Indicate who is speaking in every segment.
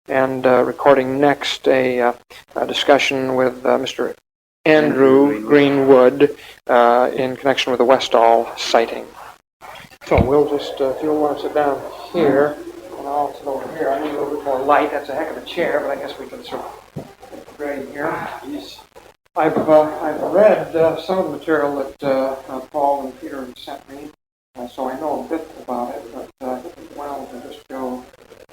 Speaker 1: and recording next a discussion with Mr. Andrew Greenwood in connection with the Westall sighting. So we'll just, if you'll want to sit down here, and I'll sit over here. I need a little bit more light. That's a heck of a chair, but I guess we can sort of grade here. Yes. I've read some of the material that Paul and Peter have sent me, so I know a bit about it, but I think it's well to just go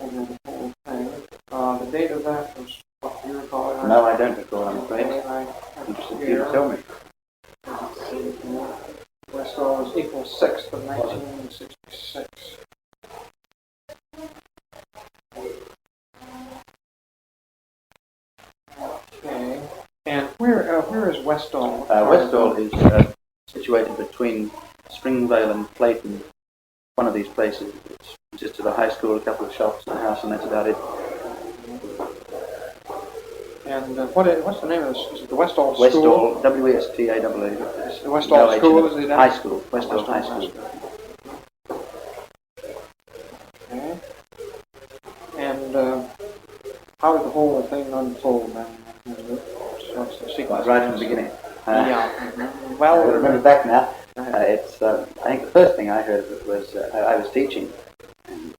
Speaker 1: over the whole thing. The date of that was, what, do you recall?
Speaker 2: No, I don't recall, I'm afraid.
Speaker 1: I'm
Speaker 2: interested for you to tell me.
Speaker 1: Westall was April 6th of 1966. Okay. And where is Westall?
Speaker 2: Westall is situated between Springvale and Clayton. One of these places. It's just to the high school, a couple of shops and a house, and that's about it.
Speaker 1: And what's the name of this? Is it the Westall School?
Speaker 2: Westall, W-E-S-T-A-W-E.
Speaker 1: It's the Westall School, is it?
Speaker 2: High school, Westall High School.
Speaker 1: Okay. And how did the whole thing unfold then? What's the sequence?
Speaker 2: Right from the beginning.
Speaker 1: Yeah. Well,
Speaker 2: I remember back now. I think the first thing I heard of it was I was teaching, and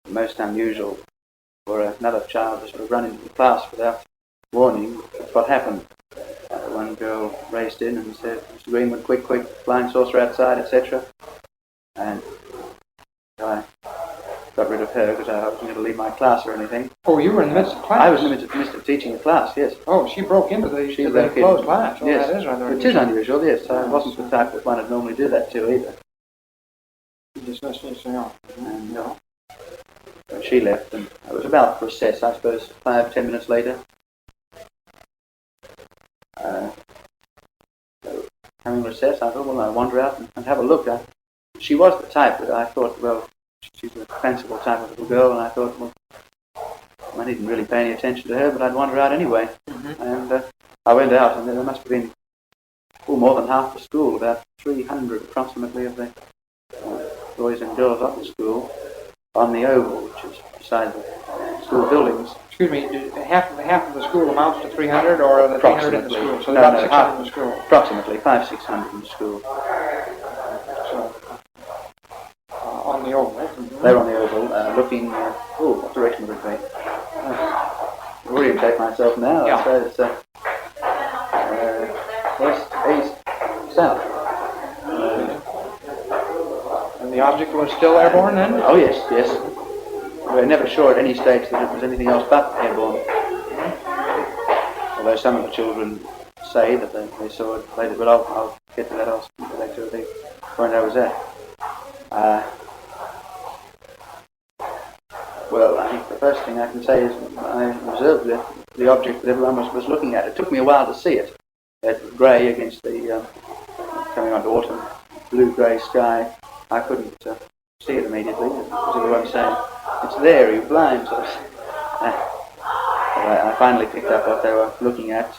Speaker 2: most unusual for another child to sort of run into the class without warning. That's what happened. One girl raced in and said, "Mr. Greenwood, quick, flying saucer outside," etc. And I got rid of her because I wasn't going to leave my class or anything.
Speaker 1: Oh, you were in the midst of class?
Speaker 2: I was in the midst of teaching a class, yes.
Speaker 1: Oh, she broke into the closed class. Oh,
Speaker 2: yes.
Speaker 1: That is rather unusual.
Speaker 2: It is unusual, yes. I wasn't the type that one would normally do that to either.
Speaker 1: You dismissed me, so
Speaker 2: And she left, and it was about recess, I suppose, 5-10 minutes later. Having recess, I thought, well, I'll wander out and have a look. She was the type that I thought, well, she's a fanciful type of little girl, and I thought, well, I didn't really pay any attention to her, but I'd wander out anyway. Mm-hmm. And I went out, and there must have been more than half the school, about 300 approximately of the boys and girls of the school, on the oval, which is beside the school buildings.
Speaker 1: Excuse me, half of the school amounts to 300, or the 300 in the school? So about 600 in the school.
Speaker 2: Approximately 500-600 in the school.
Speaker 1: So, on the oval. Mm-hmm.
Speaker 2: They're on the oval, looking. What direction would it be? I'll orientate myself now.
Speaker 1: Yeah.
Speaker 2: So it's west, east, south.
Speaker 1: And the object was still airborne then?
Speaker 2: Oh yes. We were never sure at any stage that it was anything else but airborne. Although some of the children say that they saw it later, but I'll get to that. I'll get back to the point I was at. Well, I think the first thing I can say is I observed the object that everyone was looking at. It took me a while to see it. That grey against the coming on to autumn, blue-grey sky. I couldn't see it immediately, as everyone was saying, "It's there, you're blind." So I finally picked up what they were looking at.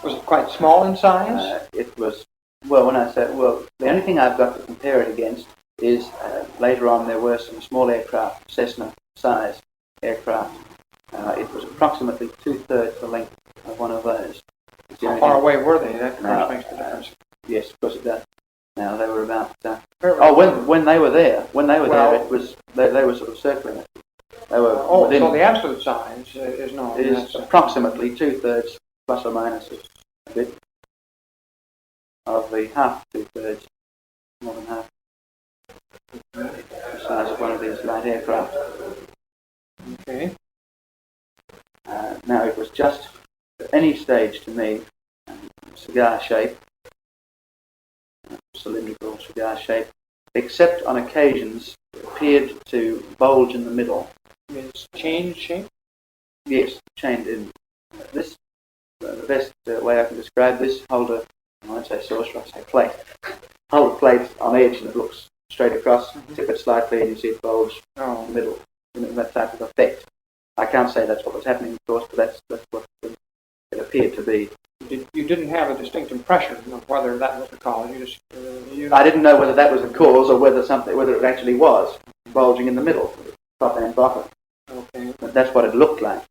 Speaker 1: Was it quite small in size?
Speaker 2: It was, well, when I say, well, the only thing I've got to compare it against is later on there were some small aircraft, Cessna size aircraft. It was approximately 2/3 the length of one of those.
Speaker 1: How far away were they? That makes the difference.
Speaker 2: Yes, of course it does. Now they were about. When they were there, it was they were sort of circling it. They were.
Speaker 1: So the absolute size is known.
Speaker 2: It is approximately 2/3 plus or minus a bit of the half 2/3, more than half. The size of one of these light aircraft.
Speaker 1: Okay.
Speaker 2: Now it was just at any stage to me, cigar shape, cylindrical cigar shape, except on occasions it appeared to bulge in the middle.
Speaker 1: It's changed shape?
Speaker 2: Yes, changed in this. The best way I can describe this: hold a, I won't say saucer, I'll say plate. Hold a plate on edge and it looks straight across, tip it slightly and you see it bulge in the middle. That type of effect. I can't say that's what was happening, of course, but that's what it appeared to be.
Speaker 1: You didn't have a distinct impression of whether that was the cause.
Speaker 2: I didn't know whether that was the cause or whether it actually was bulging in the middle, top and bottom.
Speaker 1: Okay.
Speaker 2: But that's what it looked like.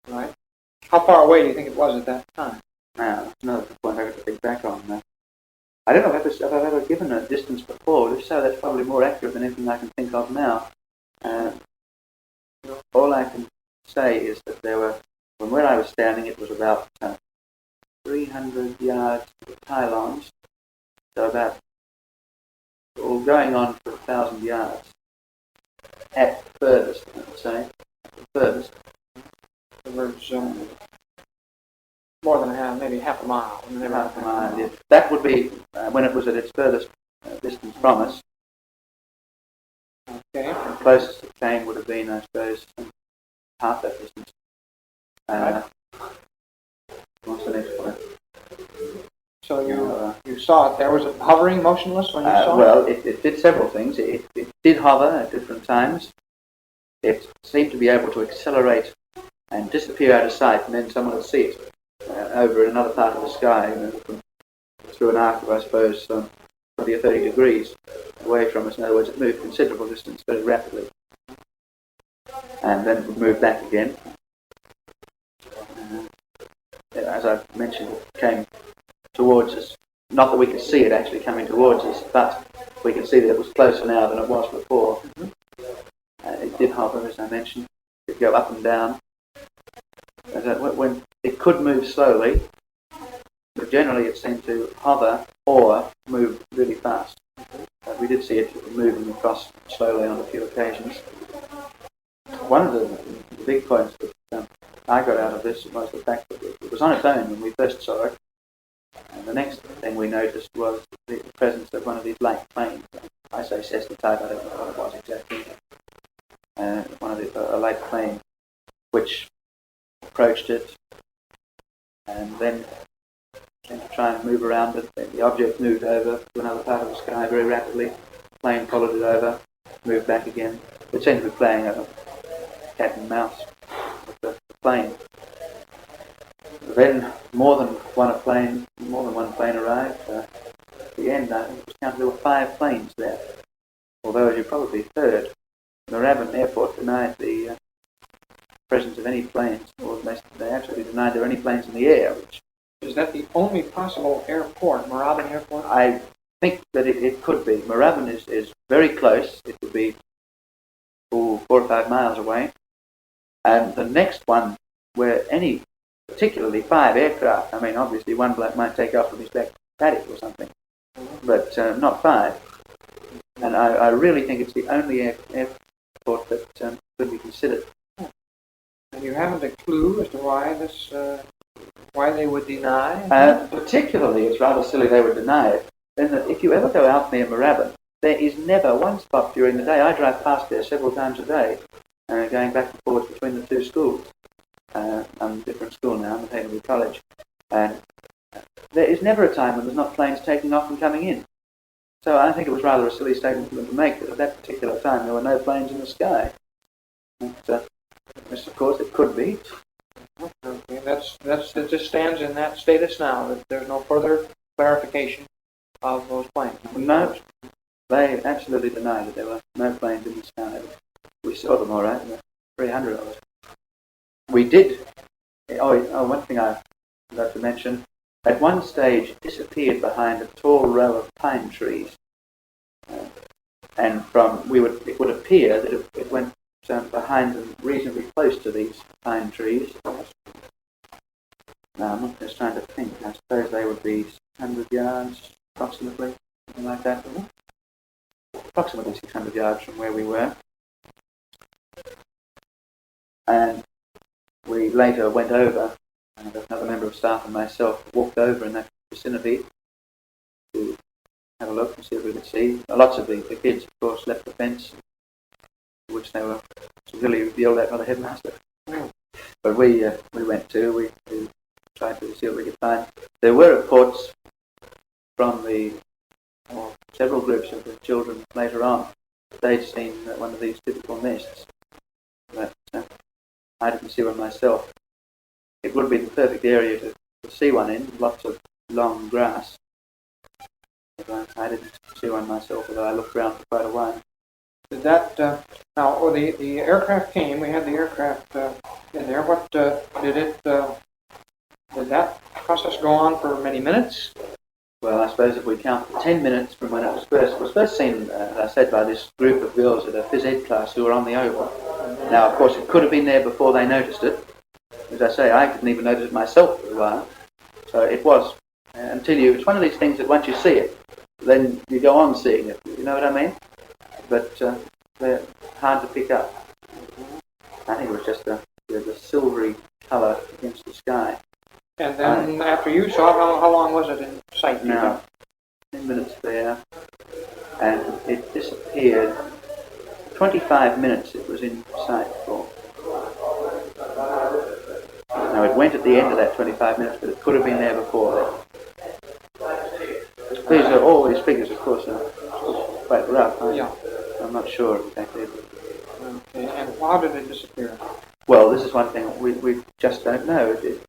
Speaker 1: Right. How far away do you think it was at that time?
Speaker 2: Now, that's another point I have to think back on. I don't know if I've ever given a distance before. If so, that's probably more accurate than anything I can think of now. All I can say is that there were, from where I was standing, it was about 300 yards to the pylons, so about, well, going on for 1,000 yards at furthest, I would say. Furthest.
Speaker 1: It was more than maybe half a mile.
Speaker 2: Half a mile, yeah. That would be when it was at its furthest distance from us.
Speaker 1: Okay.
Speaker 2: The closest it came would have been, I suppose, half that distance.
Speaker 1: Right.
Speaker 2: What's the next one?
Speaker 1: So you saw it there. Was it hovering, motionless when you saw it?
Speaker 2: Well, it did several things. It did hover at different times. It seemed to be able to accelerate and disappear out of sight, and then someone would see it over in another part of the sky, through an arc of, I suppose, 20 or 30 degrees away from us. In other words, it moved considerable distance very rapidly. And then it would move back again. As I mentioned, it came towards us. Not that we could see it actually coming towards us, but we could see that it was closer now than it was before. It did hover, as I mentioned. It could go up and down. When it could move slowly, but generally it seemed to hover or move really fast. We did see it moving across slowly on a few occasions. One of the big points that I got out of this was the fact that it was on its own when we first saw it. And the next thing we noticed was the presence of one of these light planes. I say Cessna type, I don't know what it was exactly. A light plane which approached it and then came to try and move around it. The object moved over to another part of the sky very rapidly. The plane followed it over, moved back again. It seemed to be playing a cat and mouse with the plane. Then more than one plane arrived. At the end, I think it was counted there were 5 planes there. Although, as you probably heard, Melbourne Airport denied the presence of any planes, or they absolutely denied there were any planes in the air. Which
Speaker 1: is that the only possible airport, Melbourne Airport?
Speaker 2: I think that it could be. Melbourne is very close. It would be 4 or 5 miles away. And the next one, where any, particularly 5 aircraft, I mean, obviously one bloke might take off from his back paddock or something, but not 5. And I really think it's the only airport that could be considered.
Speaker 1: And you haven't a clue as to why they would deny?
Speaker 2: Particularly, it's rather silly they would deny it. Then that if you ever go out near Moorabbin, there is never one spot during the day. I drive past there several times a day, going back and forth between the 2 schools. I'm a different school now, I'm at Hagley College. And there is never a time when there's not planes taking off and coming in. So I think it was rather a silly statement for them to make that at that particular time there were no planes in the sky. But, of course, it could be.
Speaker 1: Okay, it just stands in that status now, that there's no further clarification of those planes.
Speaker 2: No, they absolutely denied that there were no planes in the sky. We saw them all right, there were 300 of us. We did, one thing I'd like to mention, at one stage disappeared behind a tall row of pine trees. And it would appear that it went behind them reasonably close to these pine trees. Now, I'm just trying to think. I suppose they would be 600 yards, approximately, something like that. Approximately 600 yards from where we were. And we later went over, and another member of staff and myself walked over in that vicinity to have a look and see if we could see. Lots of the kids, of course, left the fence, which they were really yelled at by the headmaster. But we went too. We tried to see what we could find. There were reports from several groups of the children later on that they'd seen one of these typical nests. But I didn't see one myself. It would be the perfect area to see one in, lots of long grass. But I didn't see one myself, although I looked around for quite a while.
Speaker 1: Did that, now, the aircraft came, we had the aircraft in there. What, did that process go on for many minutes?
Speaker 2: Well, I suppose if we count the 10 minutes from when it was first seen, as I said, by this group of girls at a phys ed class who were on the oval. Now, of course, it could have been there before they noticed it. As I say, I didn't even notice it myself for a while. So it was, it's one of these things that once you see it, then you go on seeing it. You know what I mean? But they're hard to pick up. I think it was just the silvery colour against the sky.
Speaker 1: And then after you saw it, how long was it in sight?
Speaker 2: Now, 10 minutes there, and it disappeared. 25 minutes it was in sight for. Now it went at the end of that 25 minutes, but it could have been there before that. All these figures, of course, are quite rough. I'm not sure exactly.
Speaker 1: Okay, and how did it disappear?
Speaker 2: Well, this is one thing we just don't know. It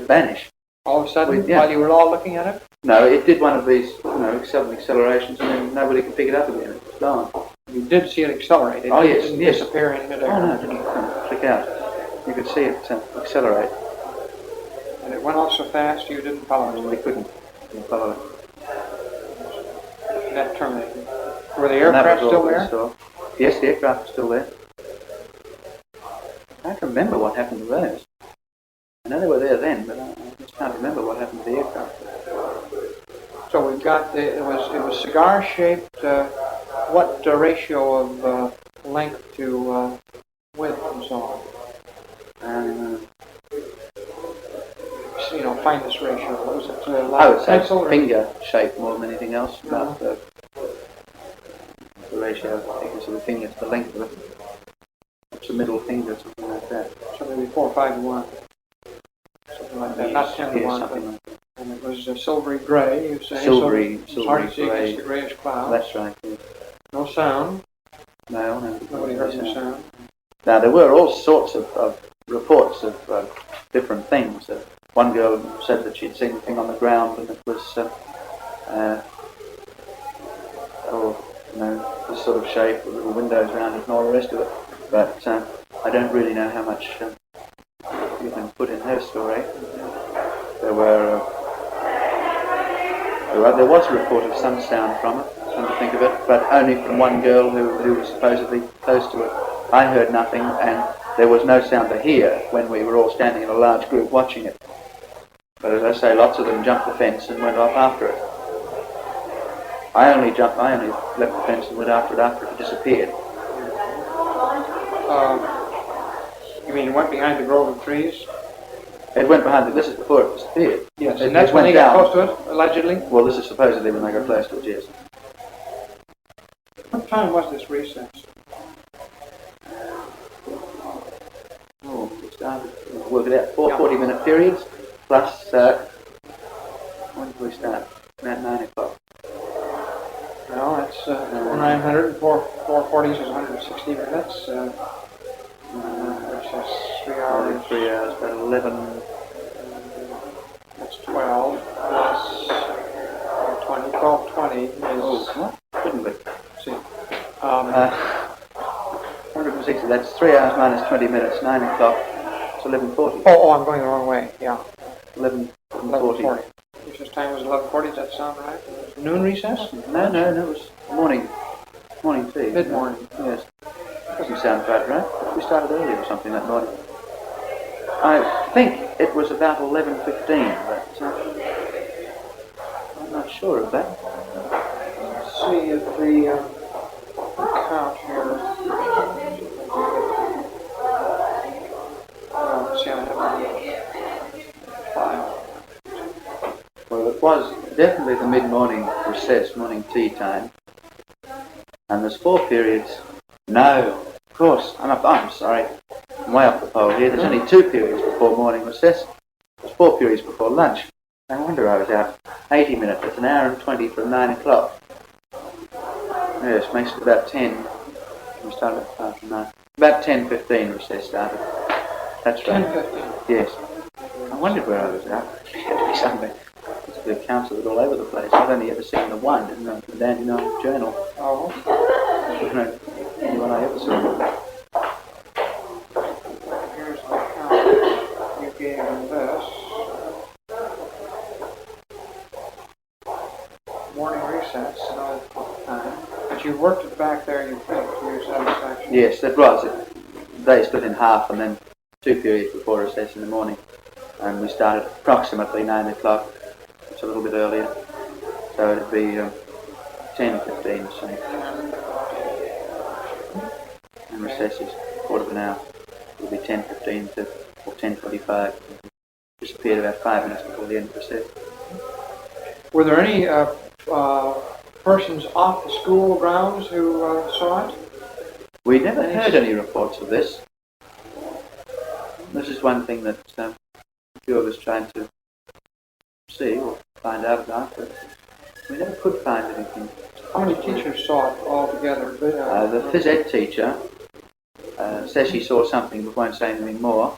Speaker 2: vanished.
Speaker 1: All of a sudden, while you were all looking at it?
Speaker 2: No, it did one of these, sudden accelerations, and then nobody could pick it up again. It was gone.
Speaker 1: You did see it accelerate. It didn't disappear in midair.
Speaker 2: Oh, no, it didn't flick out. You could see it accelerate.
Speaker 1: And it went off so fast you didn't follow it.
Speaker 2: We couldn't follow it.
Speaker 1: That terminated. Were the aircraft still there?
Speaker 2: Yes, the aircraft was still there. I can't remember what happened to those. I know they were there then, but I just can't remember what happened to the aircraft.
Speaker 1: So we've got, it was cigar shaped. What ratio of length to width and so on? Fineness ratio. Was it
Speaker 2: it's finger shape more than anything else. About the ratio of the thickness of the finger to the length of it. It's the middle finger, something like that.
Speaker 1: So maybe 4 or 5 to 1. Something like that. Not 10 to 1.
Speaker 2: Something like that.
Speaker 1: And it was silvery grey, you say?
Speaker 2: Silvery
Speaker 1: grey. The greyish cloud.
Speaker 2: That's right. Yes.
Speaker 1: No sound.
Speaker 2: No.
Speaker 1: Nobody heard the sound.
Speaker 2: Now, there were all sorts of reports of different things. One girl said that she'd seen the thing on the ground, and it was, this sort of shape with little windows around it and all the rest of it. But I don't really know how much you can put in her story. There was a report of some sound from it, come to think of it, but only from one girl who was supposedly close to it. I heard nothing, and there was no sound to hear when we were all standing in a large group watching it. But as I say, lots of them jumped the fence and went off after it. I only left the fence and went after it disappeared.
Speaker 1: You mean it went behind the grove of trees?
Speaker 2: It went behind this is before it disappeared.
Speaker 1: Yes, and that's when they got close to it, allegedly?
Speaker 2: Well, this is supposedly when they got close to it, yes.
Speaker 1: What time was this recess?
Speaker 2: We started, work it out, 4 40-minute periods, plus, when did we start? About 9 o'clock.
Speaker 1: Well, that's 900 and 440 is 160 minutes. Which is 3 hours.
Speaker 2: 3 hours, about 11.
Speaker 1: That's 12 plus 20. 12:20 is.
Speaker 2: What? Couldn't be.
Speaker 1: See.
Speaker 2: 160, that's 3 hours minus 20 minutes, 9 o'clock, it's 11:40.
Speaker 1: Oh, I'm going the wrong way, yeah.
Speaker 2: 11:40.
Speaker 1: Recess time was 11:40, does that sound right? Noon recess?
Speaker 2: No, it was morning tea.
Speaker 1: Mid-morning.
Speaker 2: Yes. Doesn't sound quite right. We started early or something that morning. I think it was about 11:15, but I'm not sure of that.
Speaker 1: Let's see if the count here. See, I have a file.
Speaker 2: Well, it was definitely the mid-morning recess, morning tea time. And there's 4 periods. No, of course, I'm sorry. I'm way off the pole here. There's only 2 periods before morning recess. There's 4 periods before lunch. No wonder I was out 80 minutes. It's an hour and 20 from 9 o'clock. Yes, makes it about 10. We started at 5 to 9. About 10:15 recess started. That's right.
Speaker 1: 10:15.
Speaker 2: Yes. I wondered where I was at. Every Sunday. The accounts of it all over the place. I've only ever seen the one in the Dandenong Journal.
Speaker 1: Oh.
Speaker 2: one I ever saw.
Speaker 1: Here's the account you gave in this. Morning recess, another time. But you worked it back there, you think, to your satisfaction?
Speaker 2: Yes, that was it. They split in half and then 2 periods before recess in the morning. And we started approximately 9 o'clock. It's a little bit earlier. So it'd be 10:15, say. And recess is a quarter of an hour. It'll be 10:15 to or 10:25. Disappeared about 5 minutes before the end of recess.
Speaker 1: Were there any persons off the school grounds who saw it?
Speaker 2: We never heard any reports of this. This is one thing that a few of us tried to see or find out about, but we never could find anything.
Speaker 1: How many teachers saw it altogether?
Speaker 2: The phys ed teacher says she saw something but won't say anything more.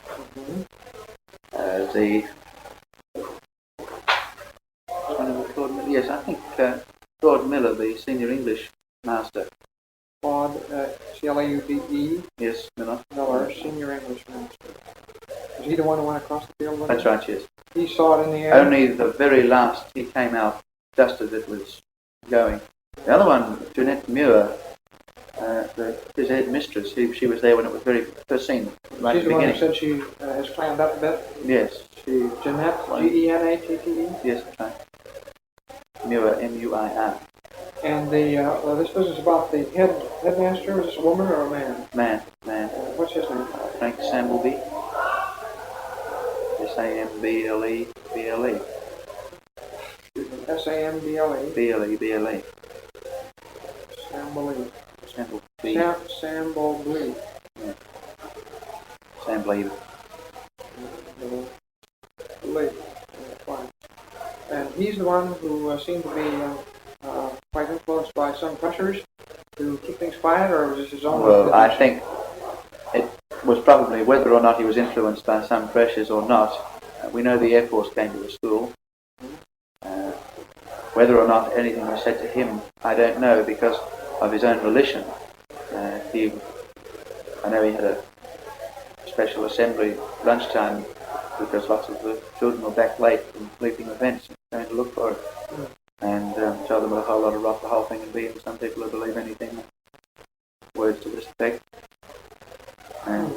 Speaker 2: Yes, I think Claude Miller, the senior English master.
Speaker 1: Claude, C-L-A-U-D-E?
Speaker 2: Yes, Miller.
Speaker 1: Miller, senior English master. Was he the one who went across the field with
Speaker 2: That's
Speaker 1: it?
Speaker 2: right, yes.
Speaker 1: He saw it in the air?
Speaker 2: Only the very last, he came out just as it was going. The other one, Jeanette Muir, the phys ed mistress, she was there when it was very first seen, right
Speaker 1: She's
Speaker 2: at the
Speaker 1: the one who
Speaker 2: beginning.
Speaker 1: said she has climbed up a bit?
Speaker 2: Yes, she...
Speaker 1: Jeanette, G-E-N-A-T-T-E?
Speaker 2: Yes, that's right. Muir, M-U-I-R.
Speaker 1: And this business about the headmaster, was this a woman or a man?
Speaker 2: Man.
Speaker 1: What's his name?
Speaker 2: Frank Sambleby. S-A-M-B-L-E-B-L-E.
Speaker 1: S-A-M-B-L-E?
Speaker 2: B-L-E.
Speaker 1: Sambleby.
Speaker 2: Sambleby.
Speaker 1: Sambleby.
Speaker 2: Yeah. Sambleby.
Speaker 1: And he's the one who seemed to be quite influenced by some pressures to keep things quiet, or was this his own?
Speaker 2: Well, I think it was probably whether or not he was influenced by some pressures or not. We know the Air Force came to the school. Whether or not anything was said to him, I don't know, because of his own volition. I know he had a special assembly lunchtime because lots of the children were back late from leaving events and going to look for it. And tell them a whole lot of rot the whole thing and be, and some people will believe anything, words to this effect. And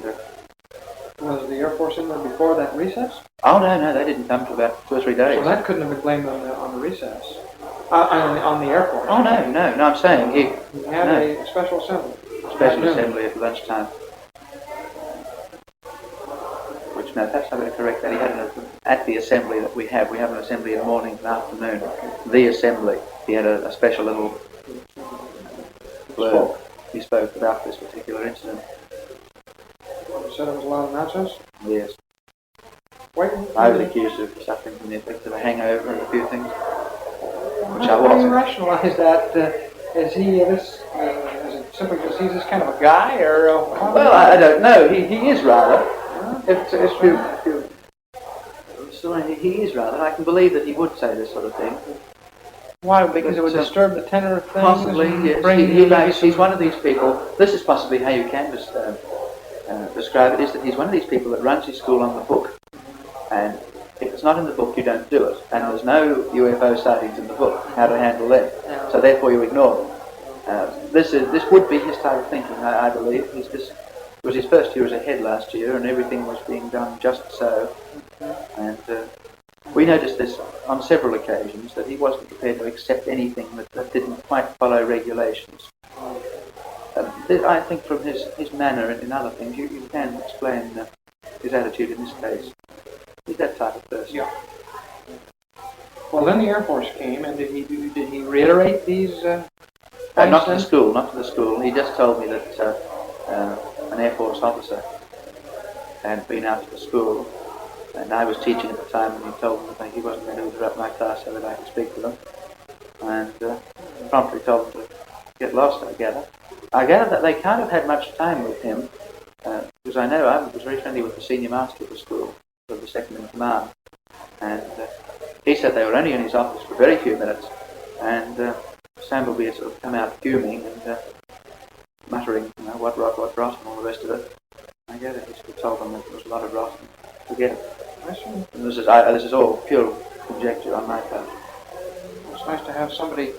Speaker 1: was the Air Force in there before that recess?
Speaker 2: Oh no, they didn't come for about 2 or 3 days.
Speaker 1: So that couldn't have been blamed on the recess, on the Air Force.
Speaker 2: Oh no, I'm saying he
Speaker 1: had a special assembly.
Speaker 2: Special assembly at lunchtime. Which, no, perhaps I'm going to correct that. He had at the assembly that we have an assembly in the morning and afternoon. The assembly, he had a special little blurb. He spoke about this particular incident.
Speaker 1: You said it was a lot of nonsense?
Speaker 2: Yes. I was accused of suffering from the effects of a hangover and a few things, which I
Speaker 1: How do you
Speaker 2: wasn't.
Speaker 1: rationalize that? Is he is it simply because he's this kind of a guy, or?
Speaker 2: Well, I don't know. He is rather. So he is rather. I can believe that he would say this sort of thing.
Speaker 1: Why? Because it would disturb the tenor of things?
Speaker 2: Possibly, yes. He's one of these people. This is possibly how you can describe it, is that he's one of these people that runs his school on the book. And if it's not in the book, you don't do it. And there's no UFO sightings in the book, how to handle them. So therefore you ignore them. This would be his type of thinking, I believe. It was his first year as a head last year, and everything was being done just so. And we noticed this on several occasions, that he wasn't prepared to accept anything that didn't quite follow regulations. I think from his manner and in other things, you can explain his attitude in this case. He's that type of person.
Speaker 1: Yeah. Well, then the Air Force came, and did he reiterate these?
Speaker 2: Not to the school. He just told me that an Air Force officer had been out to the school, and I was teaching at the time, and he told them that he wasn't going to interrupt my class so that I could speak to them, and promptly told them to get lost, I gather. I gather that they kind of had much time with him, because I know I was very friendly with the senior master of the school, of the second in command, and he said they were only in his office for very few minutes, and Sambleby had sort of come out fuming, and muttering, what rot, and all the rest of it. I guess I just told them that there was a lot of rot, and forget it.
Speaker 1: I see.
Speaker 2: And this is all pure conjecture on my part.
Speaker 1: It's nice to have somebody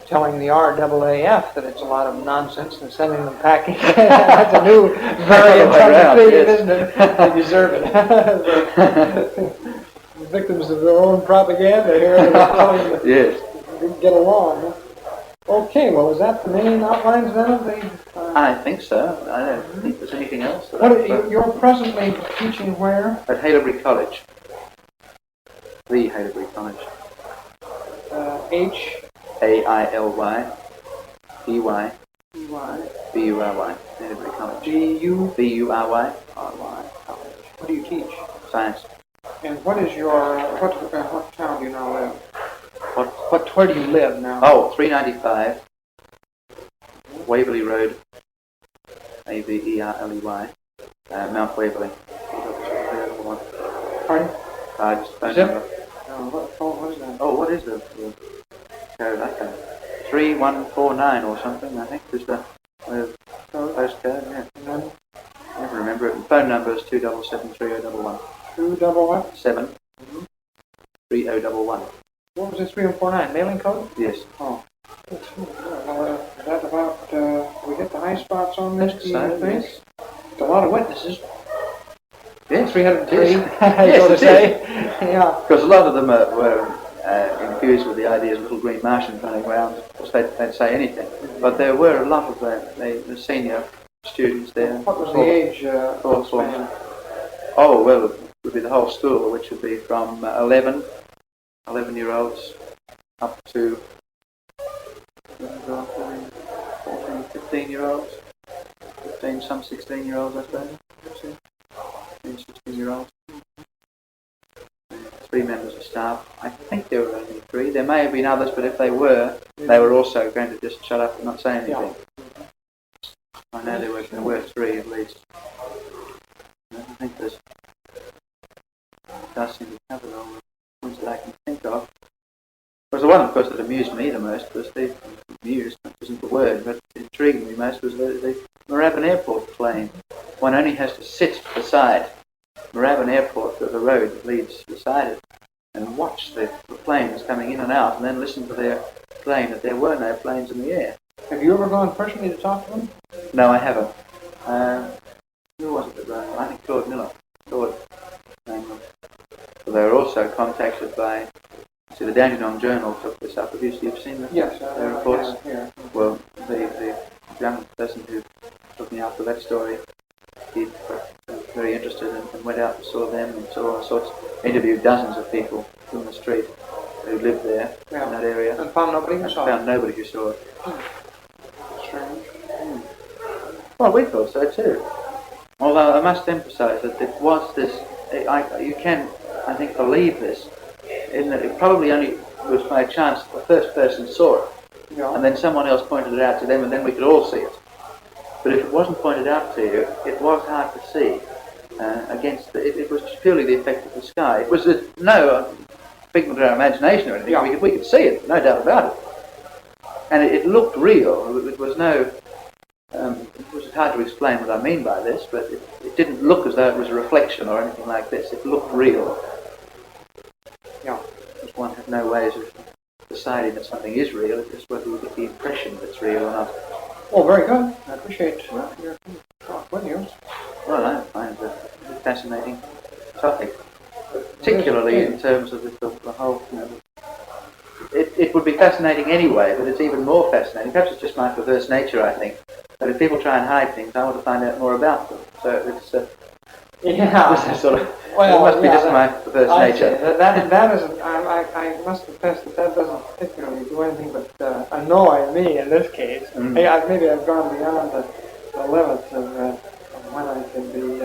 Speaker 1: telling the RAAF that it's a lot of nonsense and sending them packing. That's a new, very intelligent thing, isn't it? They deserve it. The victims of their own propaganda here.
Speaker 2: Yes.
Speaker 1: Get along. Okay, well, is that the main outlines then of the...
Speaker 2: I think so. I don't think there's anything else.
Speaker 1: You're presently teaching where?
Speaker 2: At Haileybury College. The Haileybury College.
Speaker 1: H...
Speaker 2: A-I-L-Y B-Y
Speaker 1: E-Y...
Speaker 2: B-U-R-Y. Haileybury College.
Speaker 1: B-U...
Speaker 2: B-U-R-Y.
Speaker 1: R-Y College. What do you teach?
Speaker 2: Science.
Speaker 1: And what is your... What town do you now live? Where do you live now?
Speaker 2: Oh, 395 Waverley Road, A-V-E-R-L-E-Y, Mount Waverley.
Speaker 1: Pardon?
Speaker 2: Just phone
Speaker 1: Zip?
Speaker 2: number.
Speaker 1: What is that?
Speaker 2: Oh, what is the code? I can't. 3149 or something, I think, is the postcode, yeah.
Speaker 1: And then?
Speaker 2: I never remember it. And phone number is 2773011.
Speaker 1: 277?
Speaker 2: 3011.
Speaker 1: What was it, 3149? Mailing code?
Speaker 2: Yes.
Speaker 1: Oh. Well, is that about, we get the high spots on this, do you think?
Speaker 2: Yes.
Speaker 1: It's a lot of witnesses.
Speaker 2: Yes.
Speaker 1: 303,
Speaker 2: Yes,
Speaker 1: so to
Speaker 2: it
Speaker 1: say.
Speaker 2: is.
Speaker 1: Yeah.
Speaker 2: Because a lot of them were infused with the idea of little green Martians running around. Of course, they'd say anything. But there were a lot of the senior students there.
Speaker 1: What was the age?
Speaker 2: Oh, well, it would be the whole school, which would be from 11-year-olds up to 14, 15-year-olds. 15, some 16-year-olds, I suppose. 16-year-olds. 3 members of staff. I think there were only 3. There may have been others, but if they were also going to just shut up and not say anything.
Speaker 1: Yeah.
Speaker 2: I know there were 3 at least. I think it does seem to cover all the ones that I can think of. Because the one, of course, that amused me the most was amused isn't the word, but intrigued me most was the Moorabbin Airport plane. One only has to sit beside Moorabbin Airport, the road that leads beside it, and watch the planes coming in and out, and then listen to their claim that there were no planes in the air.
Speaker 1: Have you ever gone personally to talk to them?
Speaker 2: No, I haven't. Who was it that ran? I think Claude Miller. Claude. They were also contacted by... See, the Dandenong Journal took this up. Have you seen that?
Speaker 1: Yes.
Speaker 2: Their reports?
Speaker 1: Yeah.
Speaker 2: Well, the young person who took me after that story, he was very interested and went out and saw them and saw all sorts, interviewed dozens of people in the street who lived there in that area.
Speaker 1: And found nobody who saw it?
Speaker 2: Found nobody who saw it.
Speaker 1: Strange.
Speaker 2: Well, we thought so too. Although I must emphasise that it was this, you can, I think, believe this, in that it probably only was by chance that the first person saw it, and then someone else pointed it out to them, and then we could all see it. But if it wasn't pointed out to you, it was hard to see. It was purely the effect of the sky. It was no figment of our imagination or anything. Yeah. We could see it, no doubt about it. And it looked real. It was no... it was hard to explain what I mean by this, but it didn't look as though it was a reflection or anything like this. It looked real.
Speaker 1: Yeah.
Speaker 2: Because one had no ways of deciding that something is real. It's just whether you get the impression that it's real or not.
Speaker 1: Well, very good. I appreciate your talk with you.
Speaker 2: Well, I find it a fascinating topic, particularly in terms of the whole, it would be fascinating anyway, but it's even more fascinating. Perhaps it's just my perverse nature, I think. But if people try and hide things, I want to find out more about them. So it's this sort of, it must be just my perverse nature.
Speaker 1: That isn't, I must confess that doesn't particularly do anything but annoy me in this case. Mm-hmm. Maybe I've gone beyond the limits of when I can be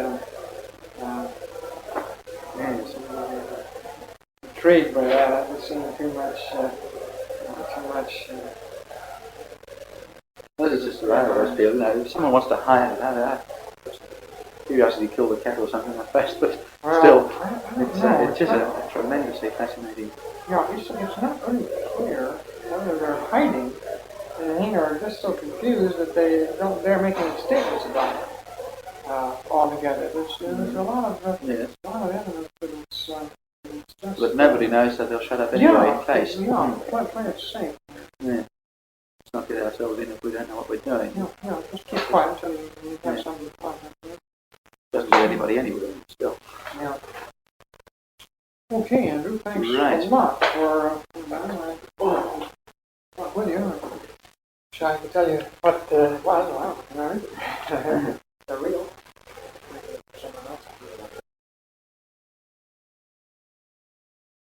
Speaker 1: intrigued by that. I've seen too much.
Speaker 2: This is just the way I always feel. If someone wants to hide it, curiosity killed the cat or something like that, but still, it's just a tremendously fascinating.
Speaker 1: Yeah, it's not very clear whether they're hiding and are just so confused that they don't dare make any statements about it altogether. There's a lot of
Speaker 2: Yes.
Speaker 1: a lot of evidence that it's just,
Speaker 2: But nobody knows, so they'll shut up anyway in case.
Speaker 1: Play it safe.
Speaker 2: Yeah. Let's not get ourselves in if we don't know what we're doing.
Speaker 1: Just keep quiet until you have something to talk about.
Speaker 2: Doesn't do anybody anywhere still.
Speaker 1: Yeah. Okay, Andrew, thanks
Speaker 2: Right.
Speaker 1: a lot for with you. Wish I could tell you what it was. Well, the real